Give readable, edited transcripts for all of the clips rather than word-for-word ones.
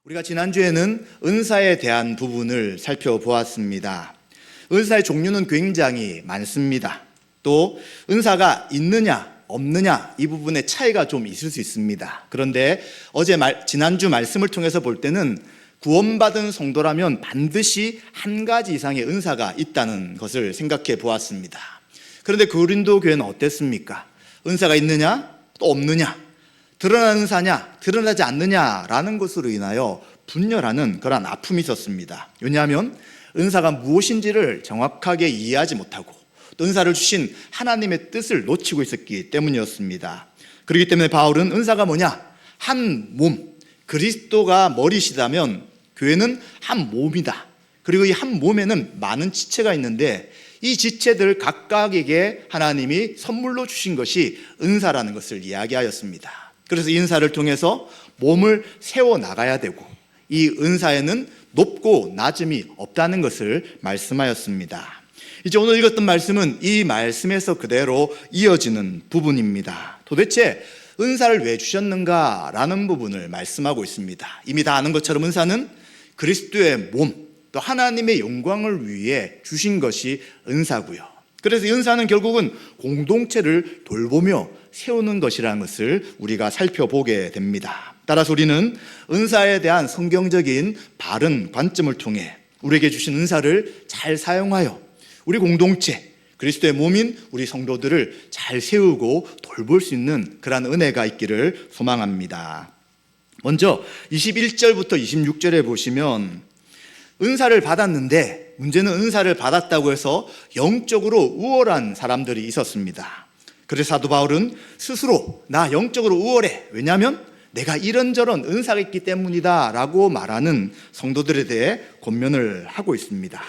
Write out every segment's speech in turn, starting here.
우리가 지난주에는 은사에 대한 부분을 살펴보았습니다. 은사의 종류는 굉장히 많습니다. 또 은사가 있느냐 없느냐 이 부분의 차이가 좀 있을 수 있습니다. 그런데 지난주 말씀을 통해서 볼 때는 구원받은 성도라면 반드시 한 가지 이상의 은사가 있다는 것을 생각해 보았습니다. 그런데 고린도 교회는 어땠습니까? 은사가 있느냐 또 없느냐, 드러나는 은사냐 드러나지 않느냐라는 것으로 인하여 분열하는 그런 아픔이 있었습니다. 왜냐하면 은사가 무엇인지를 정확하게 이해하지 못하고 또 은사를 주신 하나님의 뜻을 놓치고 있었기 때문이었습니다. 그렇기 때문에 바울은 은사가 뭐냐? 한 몸, 그리스도가 머리시다면 교회는 한 몸이다. 그리고 이 한 몸에는 많은 지체가 있는데 이 지체들 각각에게 하나님이 선물로 주신 것이 은사라는 것을 이야기하였습니다. 그래서 이 은사를 통해서 몸을 세워나가야 되고 이 은사에는 높고 낮음이 없다는 것을 말씀하였습니다. 이제 오늘 읽었던 말씀은 이 말씀에서 그대로 이어지는 부분입니다. 도대체 은사를 왜 주셨는가라는 부분을 말씀하고 있습니다. 이미 다 아는 것처럼 은사는 그리스도의 몸, 또 하나님의 영광을 위해 주신 것이 은사고요. 그래서 이 은사는 결국은 공동체를 돌보며 세우는 것이라는 것을 우리가 살펴보게 됩니다. 따라서 우리는 은사에 대한 성경적인 바른 관점을 통해 우리에게 주신 은사를 잘 사용하여 우리 공동체, 그리스도의 몸인 우리 성도들을 잘 세우고 돌볼 수 있는 그런 은혜가 있기를 소망합니다. 먼저 21절부터 26절에 보시면 은사를 받았는데 문제는 은사를 받았다고 해서 영적으로 우월한 사람들이 있었습니다. 그래서 사도 바울은 스스로 나 영적으로 우월해. 왜냐하면 내가 이런저런 은사가 있기 때문이다 라고 말하는 성도들에 대해 권면을 하고 있습니다.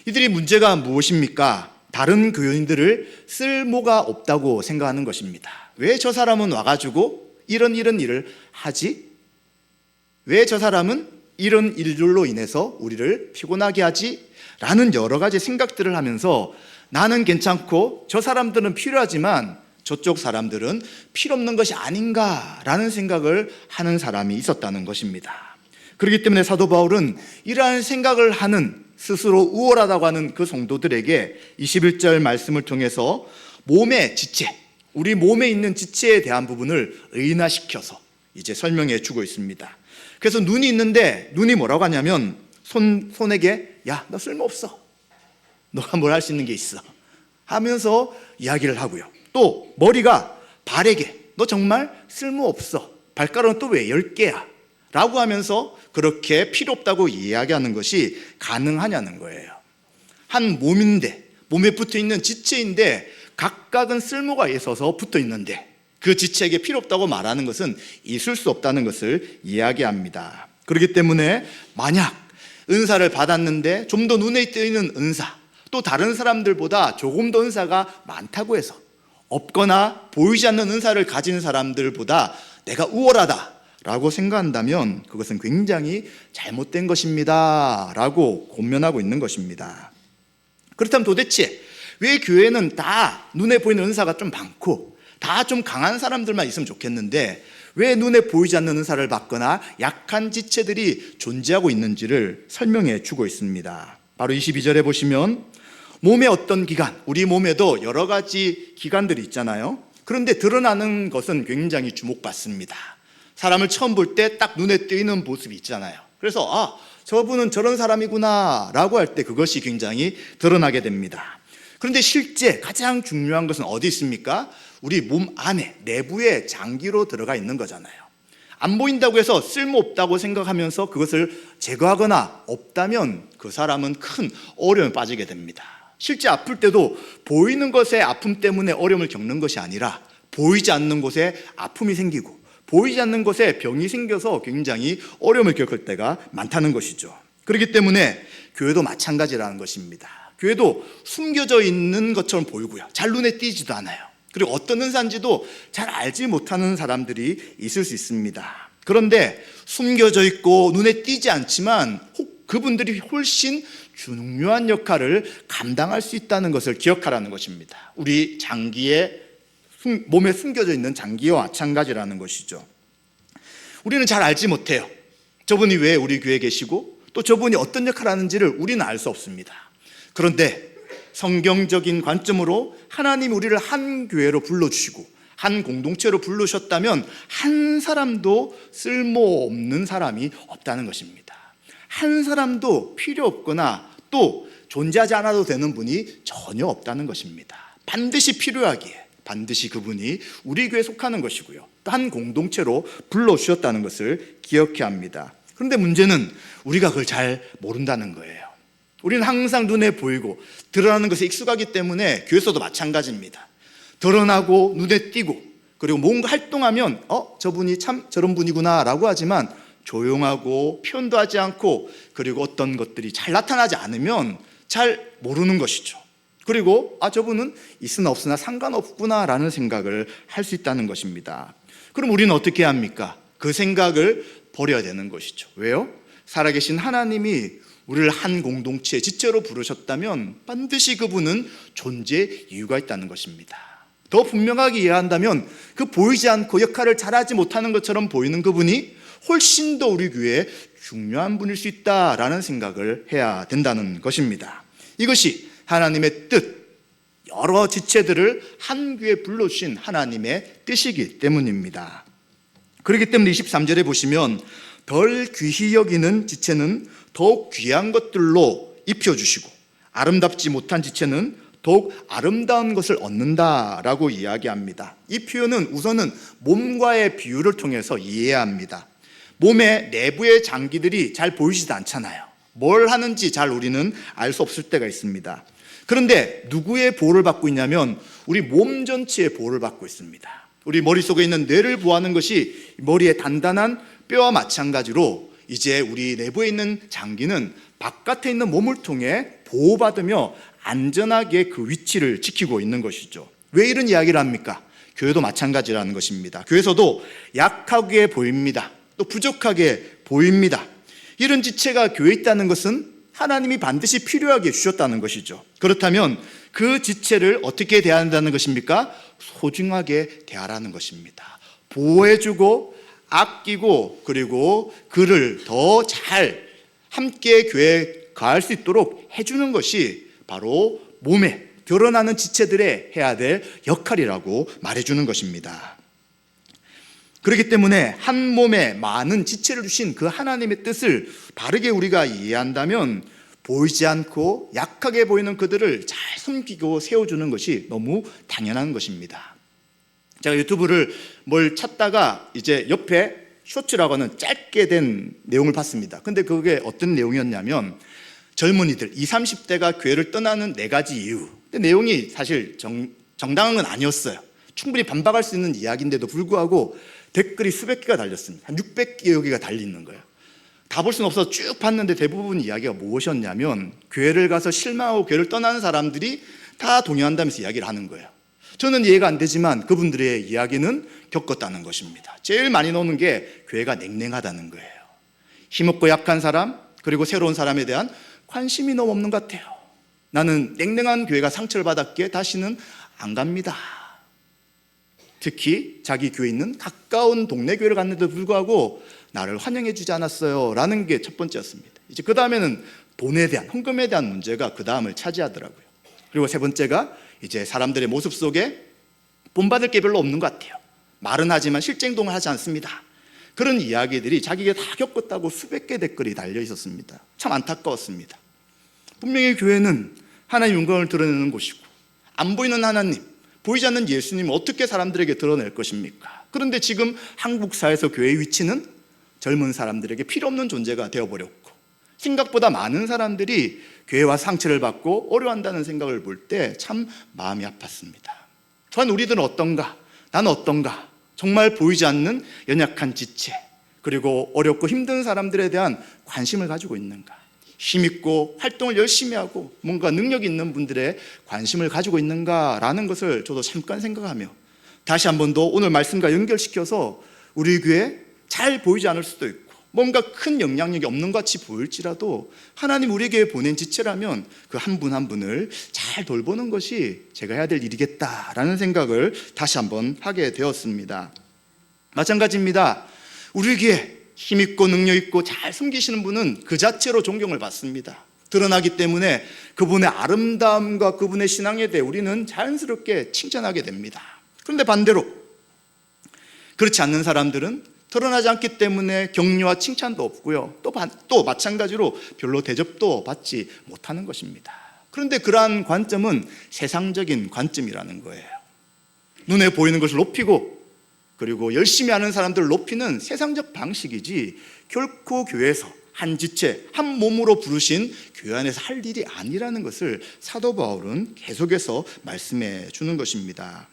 이들이 문제가 무엇입니까? 다른 교인들을 쓸모가 없다고 생각하는 것입니다. 왜 저 사람은 와가지고 이런 일을 하지? 왜 저 사람은 이런 일들로 인해서 우리를 피곤하게 하지? 라는 여러 가지 생각들을 하면서 나는 괜찮고 저 사람들은 필요하지만 저쪽 사람들은 필요 없는 것이 아닌가라는 생각을 하는 사람이 있었다는 것입니다. 그렇기 때문에 사도 바울은 이러한 생각을 하는 스스로 우월하다고 하는 그 성도들에게 21절 말씀을 통해서 몸의 지체, 우리 몸에 있는 지체에 대한 부분을 의인화시켜서 이제 설명해 주고 있습니다. 그래서 눈이 있는데 눈이 뭐라고 하냐면 손에게 야, 너 쓸모없어. 너가 뭘 할 수 있는 게 있어. 하면서 이야기를 하고요. 또 머리가 발에게 너 정말 쓸모없어. 발가락은 또 왜 10개야? 라고 하면서 그렇게 필요 없다고 이야기하는 것이 가능하냐는 거예요. 한 몸인데 몸에 붙어있는 지체인데 각각은 쓸모가 있어서 붙어있는데 그 지체에게 필요 없다고 말하는 것은 있을 수 없다는 것을 이야기합니다. 그렇기 때문에 만약 은사를 받았는데 좀 더 눈에 띄는 은사, 또 다른 사람들보다 조금 더 은사가 많다고 해서 없거나 보이지 않는 은사를 가진 사람들보다 내가 우월하다라고 생각한다면 그것은 굉장히 잘못된 것입니다 라고 권면하고 있는 것입니다. 그렇다면 도대체 왜 교회는 다 눈에 보이는 은사가 좀 많고 다 좀 강한 사람들만 있으면 좋겠는데 왜 눈에 보이지 않는 은사를 받거나 약한 지체들이 존재하고 있는지를 설명해 주고 있습니다. 바로 22절에 보시면 몸의 어떤 기관, 우리 몸에도 여러 가지 기관들이 있잖아요. 그런데 드러나는 것은 굉장히 주목받습니다. 사람을 처음 볼 때 딱 눈에 띄는 모습이 있잖아요. 그래서 저분은 저런 사람이구나 라고 할 때 그것이 굉장히 드러나게 됩니다. 그런데 실제 가장 중요한 것은 어디 있습니까? 우리 몸 안에 내부에 장기로 들어가 있는 거잖아요. 안 보인다고 해서 쓸모없다고 생각하면서 그것을 제거하거나 없다면 그 사람은 큰 어려움에 빠지게 됩니다. 실제 아플 때도 보이는 것의 아픔 때문에 어려움을 겪는 것이 아니라 보이지 않는 곳에 아픔이 생기고 보이지 않는 곳에 병이 생겨서 굉장히 어려움을 겪을 때가 많다는 것이죠. 그렇기 때문에 교회도 마찬가지라는 것입니다. 교회도 숨겨져 있는 것처럼 보이고요. 잘 눈에 띄지도 않아요. 그리고 어떤 은사인지도 잘 알지 못하는 사람들이 있을 수 있습니다. 그런데 숨겨져 있고 눈에 띄지 않지만 그분들이 훨씬 중요한 역할을 감당할 수 있다는 것을 기억하라는 것입니다. 우리 장기에 몸에 숨겨져 있는 장기와 마찬가지라는 것이죠. 우리는 잘 알지 못해요. 저분이 왜 우리 교회에 계시고 또 저분이 어떤 역할을 하는지를 우리는 알 수 없습니다. 그런데 성경적인 관점으로 하나님이 우리를 한 교회로 불러주시고 한 공동체로 부르셨다면 한 사람도 쓸모없는 사람이 없다는 것입니다. 한 사람도 필요 없거나 또 존재하지 않아도 되는 분이 전혀 없다는 것입니다. 반드시 필요하기에 반드시 그분이 우리 교회에 속하는 것이고요, 또 한 공동체로 불러주셨다는 것을 기억해야 합니다. 그런데 문제는 우리가 그걸 잘 모른다는 거예요. 우리는 항상 눈에 보이고 드러나는 것에 익숙하기 때문에 교회에서도 마찬가지입니다. 드러나고 눈에 띄고 그리고 뭔가 활동하면 저분이 참 저런 분이구나 라고 하지만 조용하고 표현도 하지 않고 그리고 어떤 것들이 잘 나타나지 않으면 잘 모르는 것이죠. 그리고 저분은 있으나 없으나 상관없구나 라는 생각을 할 수 있다는 것입니다. 그럼 우리는 어떻게 해야 합니까? 그 생각을 버려야 되는 것이죠. 왜요? 살아계신 하나님이 우리를 한 공동체의 지체로 부르셨다면 반드시 그분은 존재의 이유가 있다는 것입니다. 더 분명하게 이해한다면 그 보이지 않고 역할을 잘하지 못하는 것처럼 보이는 그분이 훨씬 더 우리 교회에 중요한 분일 수 있다라는 생각을 해야 된다는 것입니다. 이것이 하나님의 뜻, 여러 지체들을 한 교회에 불러주신 하나님의 뜻이기 때문입니다. 그렇기 때문에 23절에 보시면 덜 귀히 여기는 지체는 더욱 귀한 것들로 입혀주시고 아름답지 못한 지체는 더욱 아름다운 것을 얻는다라고 이야기합니다. 이 표현은 우선은 몸과의 비유를 통해서 이해해야 합니다. 몸의 내부의 장기들이 잘 보이지도 않잖아요. 뭘 하는지 잘 우리는 알 수 없을 때가 있습니다. 그런데 누구의 보호를 받고 있냐면 우리 몸 전체의 보호를 받고 있습니다. 우리 머릿속에 있는 뇌를 보호하는 것이 머리의 단단한 뼈와 마찬가지로 이제 우리 내부에 있는 장기는 바깥에 있는 몸을 통해 보호받으며 안전하게 그 위치를 지키고 있는 것이죠. 왜 이런 이야기를 합니까? 교회도 마찬가지라는 것입니다. 교회에서도 약하게 보입니다. 또 부족하게 보입니다. 이런 지체가 교회에 있다는 것은 하나님이 반드시 필요하게 주셨다는 것이죠. 그렇다면 그 지체를 어떻게 대해야 한다는 것입니까? 소중하게 대하라는 것입니다. 보호해주고 아끼고 그리고 그를 더 잘 함께 교회에 가할 수 있도록 해주는 것이 바로 몸에 드러나는 지체들의 해야 될 역할이라고 말해주는 것입니다. 그렇기 때문에 한 몸에 많은 지체를 주신 그 하나님의 뜻을 바르게 우리가 이해한다면 보이지 않고 약하게 보이는 그들을 잘 섬기고 세워주는 것이 너무 당연한 것입니다. 제가 유튜브를 뭘 찾다가 이제 옆에 쇼츠라고 하는 짧게 된 내용을 봤습니다. 근데 그게 어떤 내용이었냐면 젊은이들 20, 30대가 교회를 떠나는 4가지 이유. 근데 내용이 사실 정당한 건 아니었어요. 충분히 반박할 수 있는 이야기인데도 불구하고 댓글이 수백 개가 달렸습니다. 한 600여 개가 달리는 거예요. 다 볼 수는 없어서 쭉 봤는데 대부분 이야기가 무엇이었냐면 교회를 가서 실망하고 교회를 떠나는 사람들이 다 동의한다면서 이야기를 하는 거예요. 저는 이해가 안 되지만 그분들의 이야기는 겪었다는 것입니다. 제일 많이 나오는 게 교회가 냉랭하다는 거예요. 힘없고 약한 사람 그리고 새로운 사람에 대한 관심이 너무 없는 것 같아요. 나는 냉랭한 교회가 상처를 받았기에 다시는 안 갑니다. 특히 자기 교회 있는 가까운 동네 교회를 갔는데도 불구하고 나를 환영해 주지 않았어요 라는 게 첫 번째였습니다. 이제 그 다음에는 돈에 대한 헌금에 대한 문제가 그 다음을 차지하더라고요. 그리고 세 번째가 이제 사람들의 모습 속에 본받을 게 별로 없는 것 같아요. 말은 하지만 실제 행동을 하지 않습니다. 그런 이야기들이 자기가 다 겪었다고 수백 개 댓글이 달려 있었습니다. 참 안타까웠습니다. 분명히 교회는 하나님의 영광을 드러내는 곳이고 안 보이는 하나님, 보이지 않는 예수님을 어떻게 사람들에게 드러낼 것입니까? 그런데 지금 한국 사회에서 교회의 위치는 젊은 사람들에게 필요 없는 존재가 되어버렸고 생각보다 많은 사람들이 교회와 상처를 받고 어려워한다는 생각을 볼 때 참 마음이 아팠습니다. 또한 우리들은 어떤가? 나는 어떤가? 정말 보이지 않는 연약한 지체 그리고 어렵고 힘든 사람들에 대한 관심을 가지고 있는가? 힘있고 활동을 열심히 하고 뭔가 능력 있는 분들의 관심을 가지고 있는가라는 것을 저도 잠깐 생각하며 다시 한 번 더 오늘 말씀과 연결시켜서 우리 교회 잘 보이지 않을 수도 있고 뭔가 큰 영향력이 없는 것 같이 보일지라도 하나님 우리에게 보낸 지체라면 그 한 분 한 분을 잘 돌보는 것이 제가 해야 될 일이겠다라는 생각을 다시 한번 하게 되었습니다. 마찬가지입니다. 우리 교회 힘있고 능력있고 잘 섬기시는 분은 그 자체로 존경을 받습니다. 드러나기 때문에 그분의 아름다움과 그분의 신앙에 대해 우리는 자연스럽게 칭찬하게 됩니다. 그런데 반대로 그렇지 않는 사람들은 드러나지 않기 때문에 격려와 칭찬도 없고요, 또 마찬가지로 별로 대접도 받지 못하는 것입니다. 그런데 그러한 관점은 세상적인 관점이라는 거예요. 눈에 보이는 것을 높이고 그리고 열심히 하는 사람들을 높이는 세상적 방식이지 결코 교회에서 한 지체, 한 몸으로 부르신 교회 안에서 할 일이 아니라는 것을 사도 바울은 계속해서 말씀해 주는 것입니다.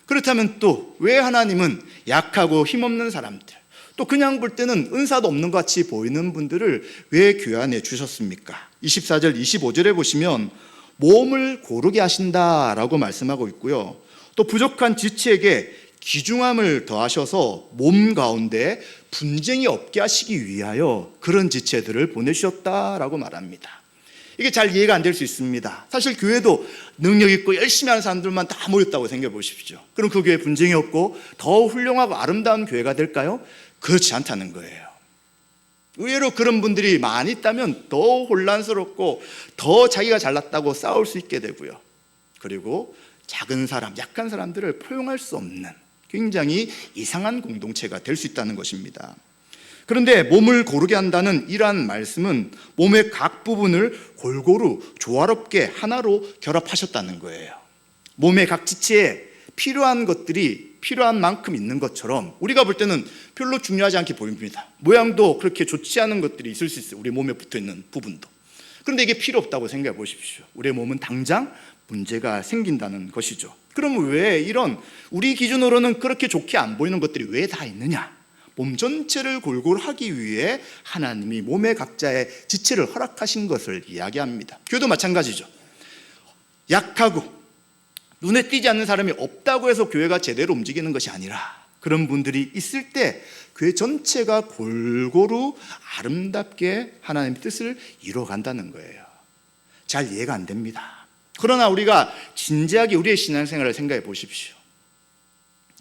그렇다면 또 왜 하나님은 약하고 힘없는 사람들, 또 그냥 볼 때는 은사도 없는 것 같이 보이는 분들을 왜 교회 안에 주셨습니까? 24절, 25절에 보시면 몸을 고르게 하신다라고 말씀하고 있고요, 또 부족한 지체에게 귀중함을 더하셔서 몸 가운데 분쟁이 없게 하시기 위하여 그런 지체들을 보내주셨다라고 말합니다. 이게 잘 이해가 안 될 수 있습니다. 사실 교회도 능력 있고 열심히 하는 사람들만 다 모였다고 생각해 보십시오. 그럼 그 교회 분쟁이 없고 더 훌륭하고 아름다운 교회가 될까요? 그렇지 않다는 거예요. 의외로 그런 분들이 많이 있다면 더 혼란스럽고 더 자기가 잘났다고 싸울 수 있게 되고요, 그리고 작은 사람, 약한 사람들을 포용할 수 없는 굉장히 이상한 공동체가 될 수 있다는 것입니다. 그런데 몸을 고르게 한다는 이러한 말씀은 몸의 각 부분을 골고루 조화롭게 하나로 결합하셨다는 거예요. 몸의 각 지체에 필요한 것들이 필요한 만큼 있는 것처럼 우리가 볼 때는 별로 중요하지 않게 보입니다. 모양도 그렇게 좋지 않은 것들이 있을 수 있어요, 우리 몸에 붙어있는 부분도. 그런데 이게 필요 없다고 생각해 보십시오. 우리의 몸은 당장 문제가 생긴다는 것이죠. 그럼 왜 이런 우리 기준으로는 그렇게 좋게 안 보이는 것들이 왜 다 있느냐? 몸 전체를 골고루 하기 위해 하나님이 몸의 각자의 지체를 허락하신 것을 이야기합니다. 교회도 마찬가지죠. 약하고 눈에 띄지 않는 사람이 없다고 해서 교회가 제대로 움직이는 것이 아니라 그런 분들이 있을 때 교회 전체가 골고루 아름답게 하나님의 뜻을 이루어간다는 거예요. 잘 이해가 안 됩니다. 그러나 우리가 진지하게 우리의 신앙생활을 생각해 보십시오.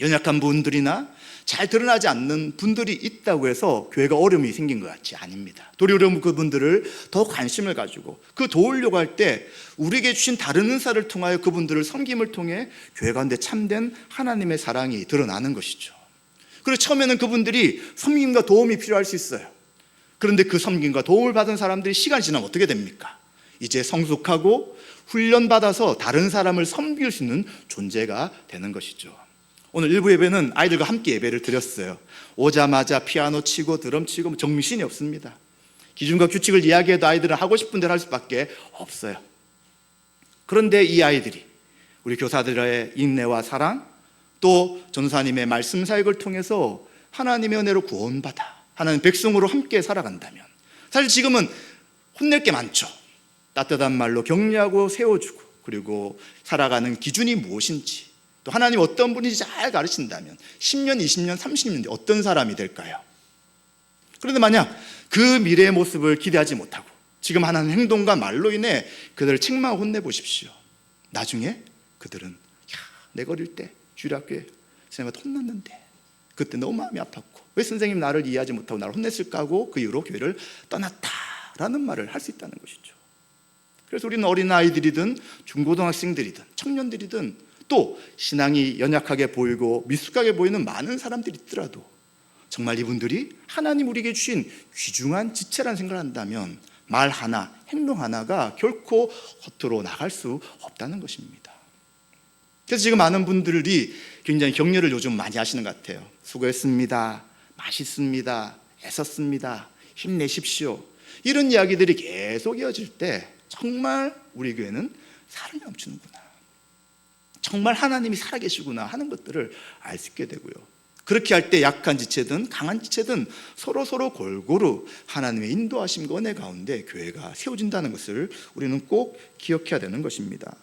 연약한 분들이나 잘 드러나지 않는 분들이 있다고 해서 교회가 어려움이 생긴 것 같지 아닙니다. 도리어 그분들을 더 관심을 가지고 그 도우려고 할 때 우리에게 주신 다른 은사를 통하여 그분들을 섬김을 통해 교회 가운데 참된 하나님의 사랑이 드러나는 것이죠. 그리고 처음에는 그분들이 섬김과 도움이 필요할 수 있어요. 그런데 그 섬김과 도움을 받은 사람들이 시간이 지나면 어떻게 됩니까? 이제 성숙하고 훈련받아서 다른 사람을 섬길 수 있는 존재가 되는 것이죠. 오늘 일부 예배는 아이들과 함께 예배를 드렸어요. 오자마자 피아노 치고 드럼 치고 정신이 없습니다. 기준과 규칙을 이야기해도 아이들은 하고 싶은 대로 할 수밖에 없어요. 그런데 이 아이들이 우리 교사들의 인내와 사랑, 또 전사님의 말씀 사역을 통해서 하나님의 은혜로 구원받아 하나님 백성으로 함께 살아간다면, 사실 지금은 혼낼 게 많죠. 따뜻한 말로 격려하고 세워주고, 그리고 살아가는 기준이 무엇인지, 또 하나님 어떤 분인지 잘 가르친다면 10년, 20년, 30년 뒤에 어떤 사람이 될까요? 그런데 만약 그 미래의 모습을 기대하지 못하고 지금 하는 행동과 말로 인해 그들을 책망하고 혼내보십시오. 나중에 그들은 내가 어릴 때 주일학교에 선생님한테 혼났는데 그때 너무 마음이 아팠고 왜 선생님 나를 이해하지 못하고 나를 혼냈을까 하고 그 이후로 교회를 떠났다라는 말을 할 수 있다는 것이죠. 그래서 우리는 어린아이들이든 중고등학생들이든 청년들이든 또 신앙이 연약하게 보이고 미숙하게 보이는 많은 사람들이 있더라도 정말 이분들이 하나님 우리에게 주신 귀중한 지체라는 생각을 한다면 말 하나, 행동 하나가 결코 헛으로 나갈 수 없다는 것입니다. 그래서 지금 많은 분들이 굉장히 격려를 요즘 많이 하시는 것 같아요. 수고했습니다, 맛있습니다, 애썼습니다, 힘내십시오, 이런 이야기들이 계속 이어질 때 정말 우리 교회는 사랑이 넘치는구나, 정말 하나님이 살아계시구나 하는 것들을 알 수 있게 되고요. 그렇게 할 때 약한 지체든 강한 지체든 서로 골고루 하나님의 인도하심과 은혜 가운데 교회가 세워진다는 것을 우리는 꼭 기억해야 되는 것입니다.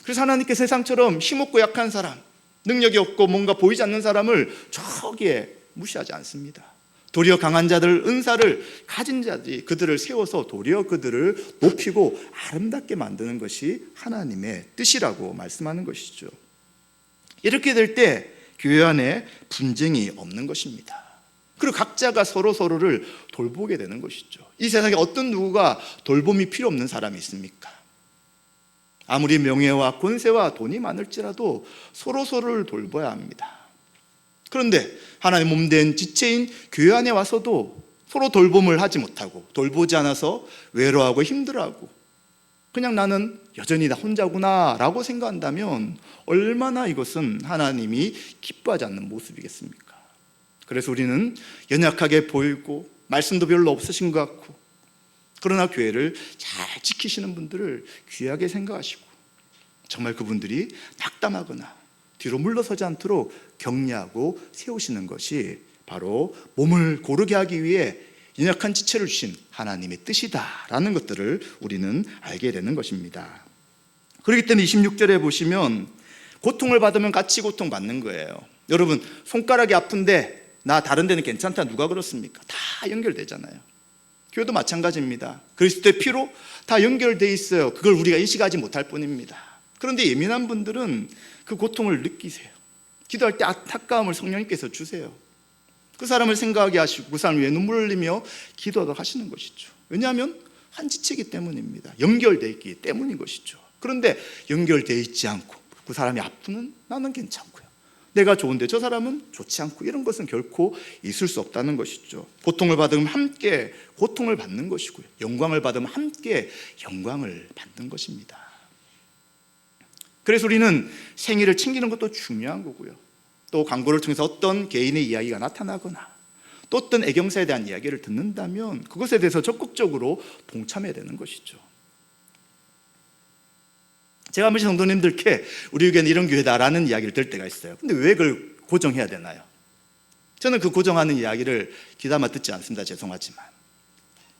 그래서 하나님께 세상처럼 힘없고 약한 사람, 능력이 없고 뭔가 보이지 않는 사람을 저기에 무시하지 않습니다. 도리어 강한 자들, 은사를 가진 자들이 그들을 세워서 도리어 그들을 높이고 아름답게 만드는 것이 하나님의 뜻이라고 말씀하는 것이죠. 이렇게 될 때 교회 안에 분쟁이 없는 것입니다. 그리고 각자가 서로를 돌보게 되는 것이죠. 이 세상에 어떤 누구가 돌봄이 필요 없는 사람이 있습니까? 아무리 명예와 권세와 돈이 많을지라도 서로를 돌봐야 합니다. 그런데 하나님 몸된 지체인 교회 안에 와서도 서로 돌봄을 하지 못하고 돌보지 않아서 외로워하고 힘들어하고 그냥 나는 여전히 나 혼자구나 라고 생각한다면 얼마나 이것은 하나님이 기뻐하지 않는 모습이겠습니까? 그래서 우리는 연약하게 보이고 말씀도 별로 없으신 것 같고, 그러나 교회를 잘 지키시는 분들을 귀하게 생각하시고 정말 그분들이 낙담하거나 뒤로 물러서지 않도록 격려하고 세우시는 것이 바로 몸을 고르게 하기 위해 연약한 지체를 주신 하나님의 뜻이다라는 것들을 우리는 알게 되는 것입니다. 그렇기 때문에 26절에 보시면 고통을 받으면 같이 고통받는 거예요. 여러분, 손가락이 아픈데 나 다른 데는 괜찮다 누가 그렇습니까? 다 연결되잖아요. 교회도 마찬가지입니다. 그리스도의 피로 다 연결돼 있어요. 그걸 우리가 인식하지 못할 뿐입니다. 그런데 예민한 분들은 그 고통을 느끼세요. 기도할 때 안타까움을 성령님께서 주세요. 그 사람을 생각하게 하시고 그 사람을 위해 눈물을 흘리며 기도하도록 하시는 것이죠. 왜냐하면 한 지체이기 때문입니다. 연결되어 있기 때문인 것이죠. 그런데 연결되어 있지 않고 그 사람이 아프면 나는 괜찮고요, 내가 좋은데 저 사람은 좋지 않고, 이런 것은 결코 있을 수 없다는 것이죠. 고통을 받으면 함께 고통을 받는 것이고요, 영광을 받으면 함께 영광을 받는 것입니다. 그래서 우리는 생일을 챙기는 것도 중요한 거고요, 또 광고를 통해서 어떤 개인의 이야기가 나타나거나 또 어떤 애경사에 대한 이야기를 듣는다면 그것에 대해서 적극적으로 동참해야 되는 것이죠. 제가 한 번씩 성도님들께 우리 교회는 이런 교회다라는 이야기를 들을 때가 있어요. 근데 왜 그걸 고정해야 되나요? 저는 그 고정하는 이야기를 귀담아 듣지 않습니다. 죄송하지만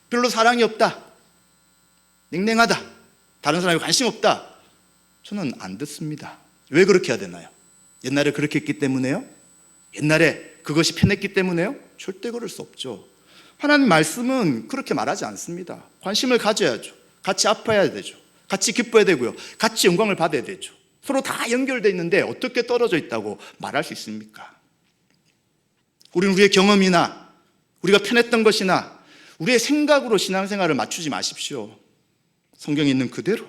별로 사랑이 없다, 냉랭하다, 다른 사람이 관심 없다, 저는 안 듣습니다. 왜 그렇게 해야 되나요? 옛날에 그렇게 했기 때문에요? 옛날에 그것이 편했기 때문에요? 절대 그럴 수 없죠. 하나님 말씀은 그렇게 말하지 않습니다. 관심을 가져야죠. 같이 아파야 되죠. 같이 기뻐야 되고요, 같이 영광을 받아야 되죠. 서로 다 연결되어 있는데 어떻게 떨어져 있다고 말할 수 있습니까? 우리는 우리의 경험이나 우리가 편했던 것이나 우리의 생각으로 신앙생활을 맞추지 마십시오. 성경에 있는 그대로,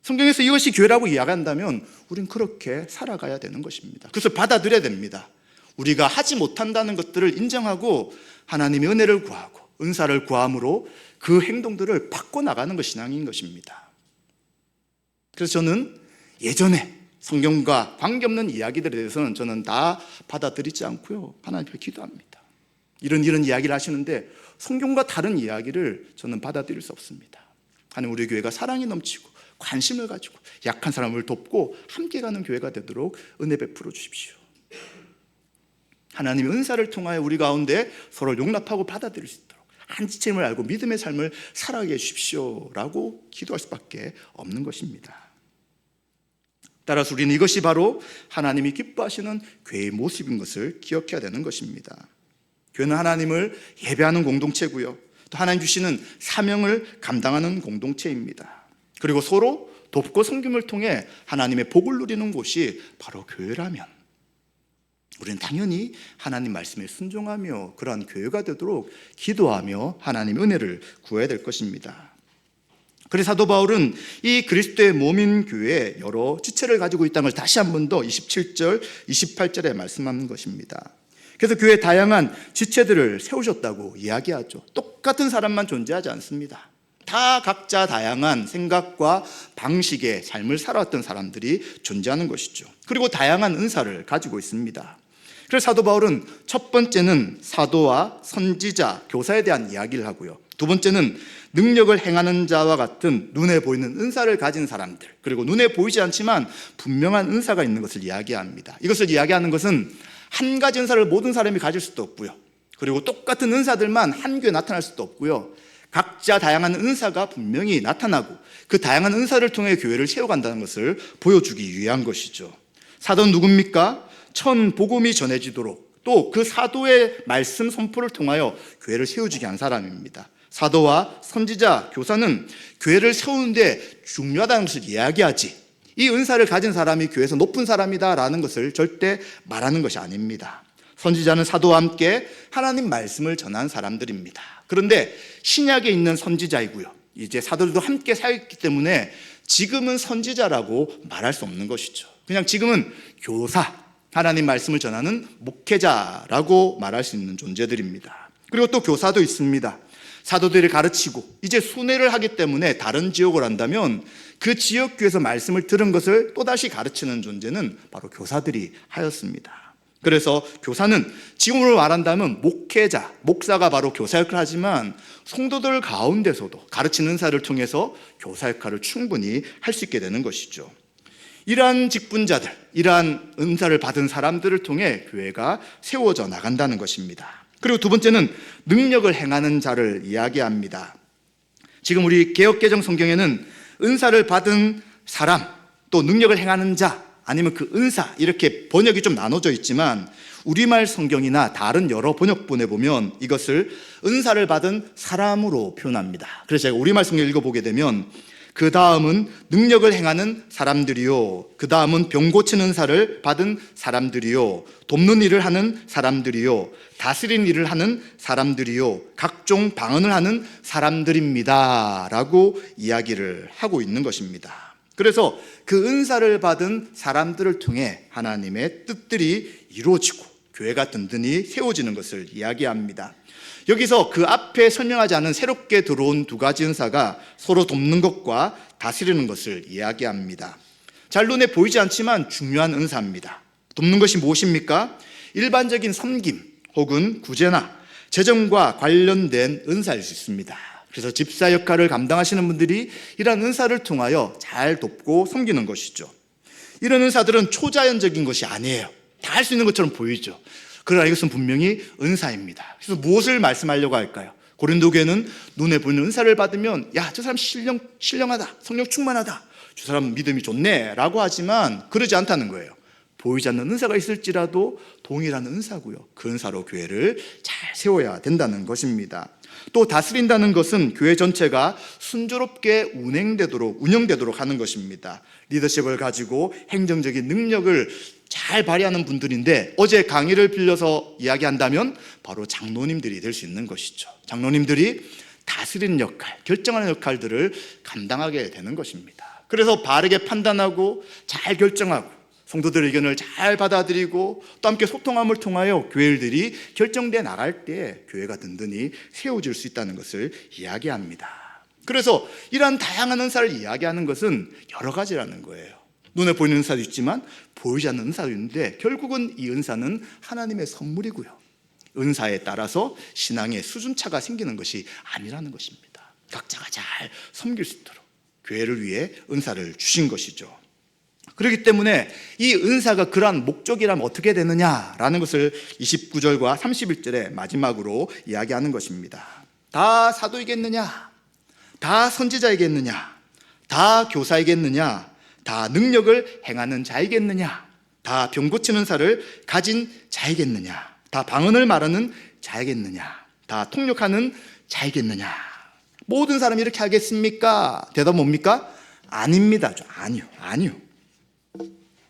성경에서 이것이 교회라고 이야기한다면 우린 그렇게 살아가야 되는 것입니다. 그래서 받아들여야 됩니다. 우리가 하지 못한다는 것들을 인정하고 하나님의 은혜를 구하고 은사를 구함으로 그 행동들을 바꿔나가는 것이 신앙인 것입니다. 그래서 저는 예전에 성경과 관계없는 이야기들에 대해서는 저는 다 받아들이지 않고요, 하나님 앞에 기도합니다. 이런 이야기를 하시는데 성경과 다른 이야기를 저는 받아들일 수 없습니다. 하나님, 우리 교회가 사랑이 넘치고 관심을 가지고 약한 사람을 돕고 함께 가는 교회가 되도록 은혜 베풀어 주십시오. 하나님의 은사를 통하여 우리 가운데 서로 용납하고 받아들일 수 있도록 한 지체임을 알고 믿음의 삶을 살아가게 해주십시오 라고 기도할 수밖에 없는 것입니다. 따라서 우리는 이것이 바로 하나님이 기뻐하시는 교회의 모습인 것을 기억해야 되는 것입니다. 교회는 하나님을 예배하는 공동체고요, 또 하나님 주시는 사명을 감당하는 공동체입니다. 그리고 서로 돕고 섬김을 통해 하나님의 복을 누리는 곳이 바로 교회라면 우리는 당연히 하나님 말씀에 순종하며 그러한 교회가 되도록 기도하며 하나님의 은혜를 구해야 될 것입니다. 그래서 사도 바울은 이 그리스도의 몸인 교회에 여러 지체를 가지고 있다는 걸 다시 한 번 더 27절, 28절에 말씀하는 것입니다. 그래서 교회에 다양한 지체들을 세우셨다고 이야기하죠. 똑같은 사람만 존재하지 않습니다. 다 각자 다양한 생각과 방식의 삶을 살아왔던 사람들이 존재하는 것이죠. 그리고 다양한 은사를 가지고 있습니다. 그래서 사도 바울은 첫 번째는 사도와 선지자, 교사에 대한 이야기를 하고요, 두 번째는 능력을 행하는 자와 같은 눈에 보이는 은사를 가진 사람들, 그리고 눈에 보이지 않지만 분명한 은사가 있는 것을 이야기합니다. 이것을 이야기하는 것은 한 가지 은사를 모든 사람이 가질 수도 없고요, 그리고 똑같은 은사들만 한 교회에 나타날 수도 없고요, 각자 다양한 은사가 분명히 나타나고 그 다양한 은사를 통해 교회를 세워간다는 것을 보여주기 위한 것이죠. 사도는 누굽니까? 천 복음이 전해지도록 또 그 사도의 말씀 선포를 통하여 교회를 세워주게 한 사람입니다. 사도와 선지자, 교사는 교회를 세우는데 중요하다는 것을 이야기하지, 이 은사를 가진 사람이 교회에서 높은 사람이다라는 것을 절대 말하는 것이 아닙니다. 선지자는 사도와 함께 하나님 말씀을 전한 사람들입니다. 그런데 신약에 있는 선지자이고요. 이제 사도들도 함께 살기 때문에 지금은 선지자라고 말할 수 없는 것이죠. 그냥 지금은 교사, 하나님 말씀을 전하는 목회자라고 말할 수 있는 존재들입니다. 그리고 또 교사도 있습니다. 사도들이 가르치고 이제 순회를 하기 때문에 다른 지역을 한다면 그 지역 교회에서 말씀을 들은 것을 또다시 가르치는 존재는 바로 교사들이 하였습니다. 그래서 교사는 지금으로 말한다면 목회자, 목사가 바로 교사 역할을 하지만 성도들 가운데서도 가르치는 은사를 통해서 교사 역할을 충분히 할 수 있게 되는 것이죠. 이러한 직분자들, 이러한 은사를 받은 사람들을 통해 교회가 세워져 나간다는 것입니다. 그리고 두 번째는 능력을 행하는 자를 이야기합니다. 지금 우리 개역개정 성경에는 은사를 받은 사람, 또 능력을 행하는 자, 아니면 그 은사, 이렇게 번역이 좀 나눠져 있지만 우리말 성경이나 다른 여러 번역본에 보면 이것을 은사를 받은 사람으로 표현합니다. 그래서 제가 우리말 성경 읽어보게 되면 그 다음은 능력을 행하는 사람들이요, 그 다음은 병 고치는 은사를 받은 사람들이요, 돕는 일을 하는 사람들이요, 다스리는 일을 하는 사람들이요, 각종 방언을 하는 사람들입니다 라고 이야기를 하고 있는 것입니다. 그래서 그 은사를 받은 사람들을 통해 하나님의 뜻들이 이루어지고 교회가 든든히 세워지는 것을 이야기합니다. 여기서 그 앞에 설명하지 않은 새롭게 들어온 두 가지 은사가 서로 돕는 것과 다스리는 것을 이야기합니다. 잘 눈에 보이지 않지만 중요한 은사입니다. 돕는 것이 무엇입니까? 일반적인 섬김 혹은 구제나 재정과 관련된 은사일 수 있습니다. 그래서 집사 역할을 감당하시는 분들이 이런 은사를 통하여 잘 돕고 섬기는 것이죠. 이런 은사들은 초자연적인 것이 아니에요. 다 할 수 있는 것처럼 보이죠. 그러나 이것은 분명히 은사입니다. 그래서 무엇을 말씀하려고 할까요? 고린도 교회는 눈에 보이는 은사를 받으면 야, 저 사람 신령하다, 성령 충만하다, 저 사람 믿음이 좋네 라고 하지만 그러지 않다는 거예요. 보이지 않는 은사가 있을지라도 동일한 은사고요. 그 은사로 교회를 잘 세워야 된다는 것입니다. 또 다스린다는 것은 교회 전체가 순조롭게 운영되도록 하는 것입니다. 리더십을 가지고 행정적인 능력을 잘 발휘하는 분들인데 어제 강의를 빌려서 이야기한다면 바로 장로님들이 될 수 있는 것이죠. 장로님들이 다스리는 역할, 결정하는 역할들을 감당하게 되는 것입니다. 그래서 바르게 판단하고 잘 결정하고 성도들의 의견을 잘 받아들이고 또 함께 소통함을 통하여 교회들이 결정돼 나갈 때 교회가 든든히 세워질 수 있다는 것을 이야기합니다. 그래서 이러한 다양한 은사를 이야기하는 것은 여러 가지라는 거예요. 눈에 보이는 은사도 있지만 보이지 않는 은사도 있는데 결국은 이 은사는 하나님의 선물이고요. 은사에 따라서 신앙의 수준차가 생기는 것이 아니라는 것입니다. 각자가 잘 섬길 수 있도록 교회를 위해 은사를 주신 것이죠. 그렇기 때문에 이 은사가 그러한 목적이라면 어떻게 되느냐라는 것을 29절과 31절의 마지막으로 이야기하는 것입니다. 다 사도이겠느냐? 다 선지자이겠느냐? 다 교사이겠느냐? 다 능력을 행하는 자이겠느냐? 다 병 고치는 사를 가진 자이겠느냐? 다 방언을 말하는 자이겠느냐? 다 통역하는 자이겠느냐? 모든 사람이 이렇게 하겠습니까? 대답 뭡니까? 아닙니다. 아니요.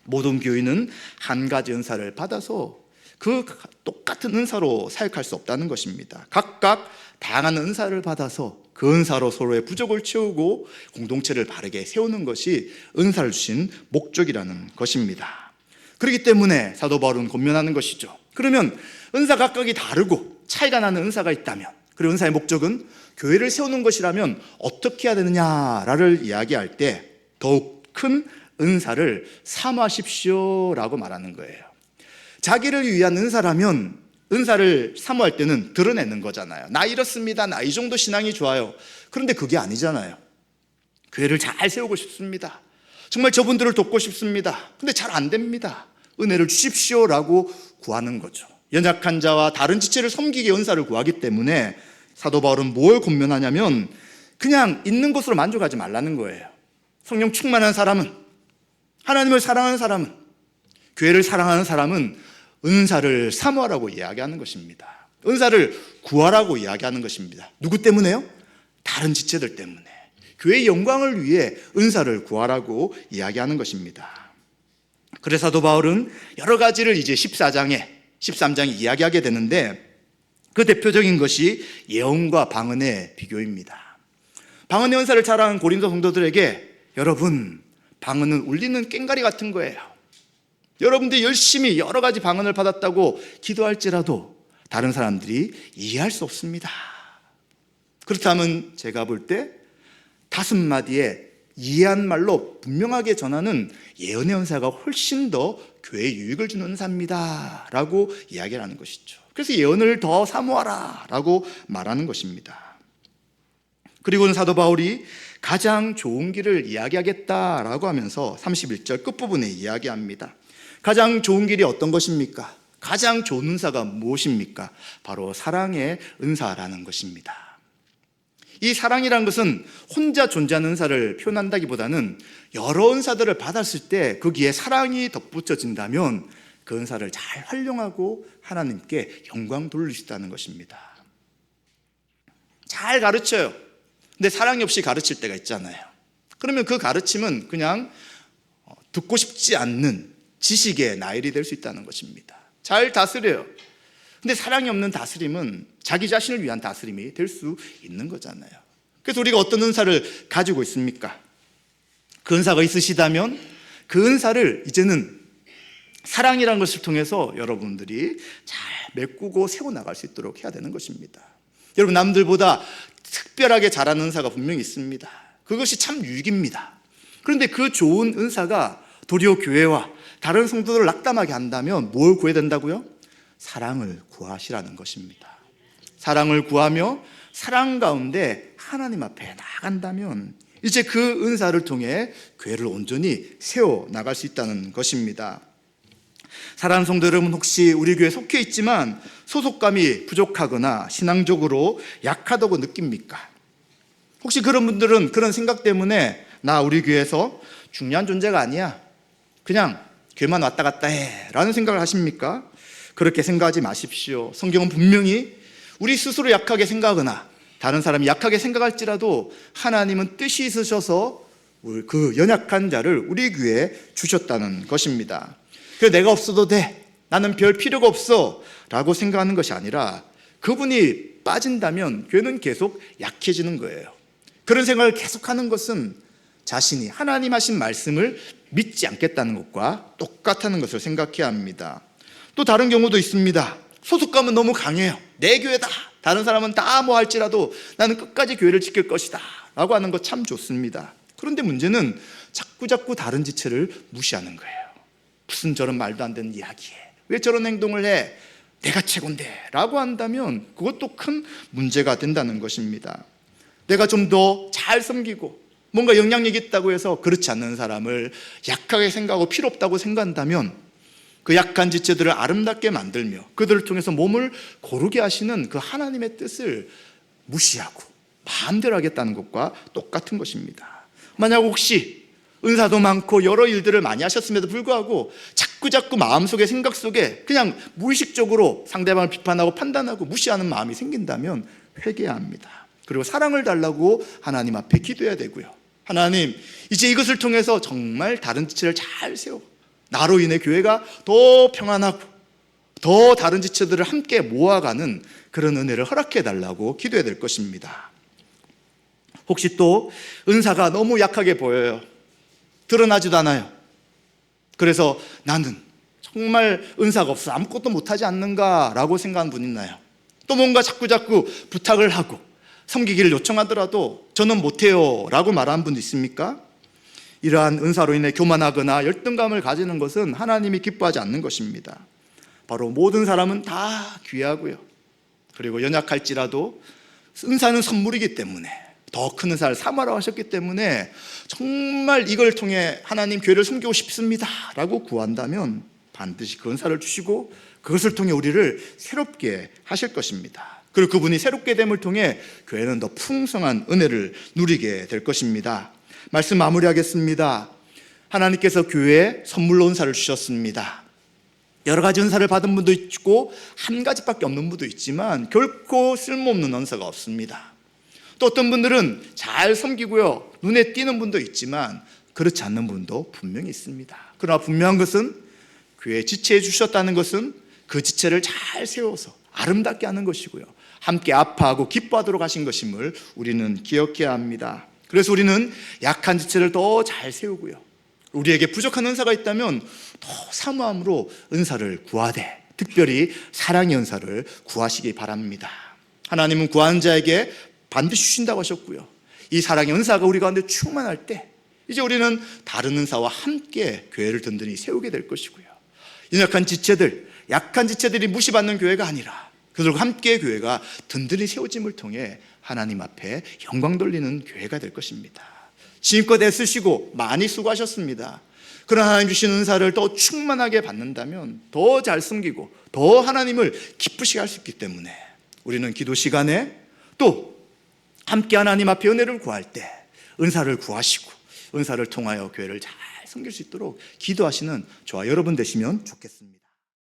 모든 교인은 한 가지 은사를 받아서 그 똑같은 은사로 사역할 수 없다는 것입니다. 각각 다양한 은사를 받아서 그 은사로 서로의 부족을 채우고 공동체를 바르게 세우는 것이 은사를 주신 목적이라는 것입니다. 그렇기 때문에 사도 바울은 권면하는 것이죠. 그러면 은사 각각이 다르고 차이가 나는 은사가 있다면, 그리고 은사의 목적은 교회를 세우는 것이라면 어떻게 해야 되느냐를 이야기할 때 더욱 큰 은사를 사모하십시오라고 말하는 거예요. 자기를 위한 은사라면 은사를 사모할 때는 드러내는 거잖아요. 나 이렇습니다. 나 이 정도 신앙이 좋아요. 그런데 그게 아니잖아요. 교회를 잘 세우고 싶습니다. 정말 저분들을 돕고 싶습니다. 근데 잘 안 됩니다. 은혜를 주십시오라고 구하는 거죠. 연약한 자와 다른 지체를 섬기기 위해 은사를 구하기 때문에 사도 바울은 뭘 권면하냐면 그냥 있는 것으로 만족하지 말라는 거예요. 성령 충만한 사람은, 하나님을 사랑하는 사람은, 교회를 사랑하는 사람은 은사를 사모하라고 이야기하는 것입니다. 은사를 구하라고 이야기하는 것입니다. 누구 때문에요? 다른 지체들 때문에. 교회의 영광을 위해 은사를 구하라고 이야기하는 것입니다. 그래서 사도 바울은 여러 가지를 이제 14장에 13장이 이야기하게 되는데 그 대표적인 것이 예언과 방언의 비교입니다. 방언의 은사를 자랑한 고린도 성도들에게 여러분, 방언은 울리는 꽹과리 같은 거예요. 여러분들이 열심히 여러 가지 방언을 받았다고 기도할지라도 다른 사람들이 이해할 수 없습니다. 그렇다면 제가 볼 때 5마디의 이해한 말로 분명하게 전하는 예언의 은사가 훨씬 더 교회에 유익을 주는 은사입니다 라고 이야기를 하는 것이죠. 그래서 예언을 더 사모하라 라고 말하는 것입니다. 그리고는 사도 바울이 가장 좋은 길을 이야기하겠다라고 하면서 31절 끝부분에 이야기합니다. 가장 좋은 길이 어떤 것입니까? 가장 좋은 은사가 무엇입니까? 바로 사랑의 은사라는 것입니다. 이 사랑이라는 것은 혼자 존재하는 은사를 표현한다기보다는 여러 은사들을 받았을 때 거기에 사랑이 덧붙여진다면 그 은사를 잘 활용하고 하나님께 영광 돌릴 수 있다는 것입니다. 잘 가르쳐요. 근데 사랑이 없이 가르칠 때가 있잖아요. 그러면 그 가르침은 그냥 듣고 싶지 않는 지식의 나일이 될 수 있다는 것입니다. 잘 다스려요. 근데 사랑이 없는 다스림은 자기 자신을 위한 다스림이 될 수 있는 거잖아요. 그래서 우리가 어떤 은사를 가지고 있습니까? 그 은사가 있으시다면 그 은사를 이제는 사랑이라는 것을 통해서 여러분들이 잘 메꾸고 세워나갈 수 있도록 해야 되는 것입니다. 여러분, 남들보다 특별하게 잘하는 은사가 분명히 있습니다. 그것이 참 유익입니다. 그런데 그 좋은 은사가 도리어 교회와 다른 성도들을 낙담하게 한다면 뭘 구해야 된다고요? 사랑을 구하시라는 것입니다. 사랑을 구하며 사랑 가운데 하나님 앞에 나아간다면 이제 그 은사를 통해 교회를 온전히 세워나갈 수 있다는 것입니다. 사랑하는 성도 여러분, 혹시 우리 교회에 속해 있지만 소속감이 부족하거나 신앙적으로 약하다고 느낍니까? 혹시 그런 분들은 그런 생각 때문에 나 우리 교회에서 중요한 존재가 아니야, 그냥 교회만 왔다 갔다 해 라는 생각을 하십니까? 그렇게 생각하지 마십시오. 성경은 분명히 우리 스스로 약하게 생각하거나 다른 사람이 약하게 생각할지라도 하나님은 뜻이 있으셔서 그 연약한 자를 우리 교회에 주셨다는 것입니다. 그래서 내가 없어도 돼, 나는 별 필요가 없어 라고 생각하는 것이 아니라 그분이 빠진다면 교회는 계속 약해지는 거예요. 그런 생각을 계속하는 것은 자신이 하나님 하신 말씀을 믿지 않겠다는 것과 똑같다는 것을 생각해야 합니다. 또 다른 경우도 있습니다. 소속감은 너무 강해요. 내 교회다, 다른 사람은 다 뭐 할지라도 나는 끝까지 교회를 지킬 것이다 라고 하는 거 참 좋습니다. 그런데 문제는 자꾸 다른 지체를 무시하는 거예요. 무슨 저런 말도 안 되는 이야기해, 왜 저런 행동을 해, 내가 최고인데 라고 한다면 그것도 큰 문제가 된다는 것입니다. 내가 좀 더 잘 섬기고 뭔가 영향력이 있다고 해서 그렇지 않는 사람을 약하게 생각하고 필요 없다고 생각한다면 그 약한 지체들을 아름답게 만들며 그들을 통해서 몸을 고르게 하시는 그 하나님의 뜻을 무시하고 마음대로 하겠다는 것과 똑같은 것입니다. 만약 혹시 은사도 많고 여러 일들을 많이 하셨음에도 불구하고 자꾸 마음속에 생각 속에 그냥 무의식적으로 상대방을 비판하고 판단하고 무시하는 마음이 생긴다면 회개해야 합니다. 그리고 사랑을 달라고 하나님 앞에 기도해야 되고요. 하나님, 이제 이것을 통해서 정말 다른 지체를 잘 세워 나로 인해 교회가 더 평안하고 더 다른 지체들을 함께 모아가는 그런 은혜를 허락해 달라고 기도해야 될 것입니다. 혹시 또 은사가 너무 약하게 보여요. 드러나지도 않아요. 그래서 나는 정말 은사가 없어 아무것도 못하지 않는가 라고 생각하는 분 있나요? 또 뭔가 자꾸 부탁을 하고 섬기기를 요청하더라도 저는 못해요 라고 말하는 분도 있습니까? 이러한 은사로 인해 교만하거나 열등감을 가지는 것은 하나님이 기뻐하지 않는 것입니다. 바로 모든 사람은 다 귀하고요, 그리고 연약할지라도 은사는 선물이기 때문에 더 큰 은사를 삼아라 하셨기 때문에 정말 이걸 통해 하나님 교회를 섬기고 싶습니다 라고 구한다면 반드시 그 은사를 주시고 그것을 통해 우리를 새롭게 하실 것입니다. 그리고 그분이 새롭게 됨을 통해 교회는 더 풍성한 은혜를 누리게 될 것입니다. 말씀 마무리하겠습니다. 하나님께서 교회에 선물로 은사를 주셨습니다. 여러 가지 은사를 받은 분도 있고 한 가지밖에 없는 분도 있지만 결코 쓸모없는 은사가 없습니다. 또 어떤 분들은 잘 섬기고요, 눈에 띄는 분도 있지만 그렇지 않는 분도 분명히 있습니다. 그러나 분명한 것은 교회에 지체해 주셨다는 것은 그 지체를 잘 세워서 아름답게 하는 것이고요, 함께 아파하고 기뻐하도록 하신 것임을 우리는 기억해야 합니다. 그래서 우리는 약한 지체를 더 잘 세우고요, 우리에게 부족한 은사가 있다면 더 사모함으로 은사를 구하되, 특별히 사랑의 은사를 구하시기 바랍니다. 하나님은 구하는 자에게 반드시 주신다고 하셨고요, 이 사랑의 은사가 우리 가운데 충만할 때 이제 우리는 다른 은사와 함께 교회를 든든히 세우게 될 것이고요, 연약한 지체들, 약한 지체들이 무시받는 교회가 아니라 그들과 함께 교회가 든든히 세워짐을 통해 하나님 앞에 영광 돌리는 교회가 될 것입니다. 지금껏 애쓰시고 많이 수고하셨습니다. 그런 하나님 주신 은사를 더 충만하게 받는다면 더 잘 섬기고 더 하나님을 기쁘시게 할 수 있기 때문에 우리는 기도 시간에 또 함께 하나님 앞에 은혜를 구할 때 은사를 구하시고 은사를 통하여 교회를 잘 섬길 수 있도록 기도하시는 저와 여러분 되시면 좋겠습니다.